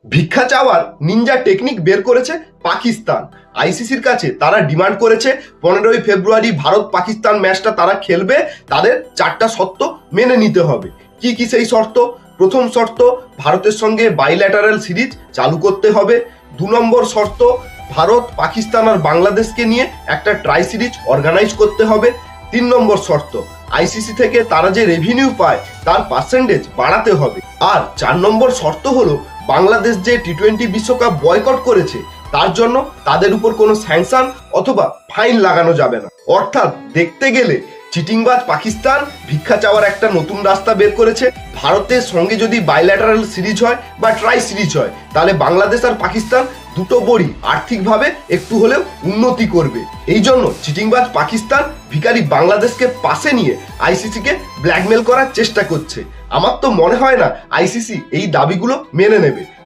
ভিক্ষা চাওয়ার Ninja technique বের করেছে পাকিস্তান। আইসিসির কাছে তারা ডিমান্ড করেছে 15ই ফেব্রুয়ারি ভারত পাকিস্তান ম্যাচটা তারা খেলবে, তাদের 4টা শর্ত মেনে নিতে হবে। কি কি সেই শর্ত? প্রথম শর্ত, ভারতের সঙ্গে বাইল্যাটারাল সিরিজ চালু করতে হবে। 2 নম্বর শর্ত, ভারত পাকিস্তান আর বাংলাদেশকে নিয়ে একটা ট্রাই সিরিজ অর্গানাইজ করতে হবে। 3 নম্বর শর্ত, আইসিসি থেকে তারা যে রেভিনিউ পায় তার পার্সেন্টেজ বাড়াতে হবে। আর 4 নম্বর শর্ত হলো, বাংলাদেশ যে টি-20 বিশ্বকাপ বয়কট করেছে তার জন্য তাদের উপর কোনো স্যাংশন অথবা ফাইন লাগানো যাবে না। অর্থাৎ দেখতে গেলে চিটিংবাজ পাকিস্তান ভিক্ষা চাওয়ার একটা নতুন রাস্তা বের করেছে। ভারতের সঙ্গে যদি বাইল্যাটারাল সিরিজ হয় বা ট্রাই সিরিজ হয়, তাহলে বাংলাদেশ আর পাকিস্তান দুটো বোর্ডই আর্থিকভাবে একটু হলেও উন্নতি করবে। এই জন্য চিটিংবাজ পাকিস্তান ভিখারি বাংলাদেশকে পাশে নিয়ে আইসিসিকে ব্ল্যাকমেল করার চেষ্টা করছে। আমার তো মনে হয় না আইসিসি এই দাবিগুলো মেনে নেবে।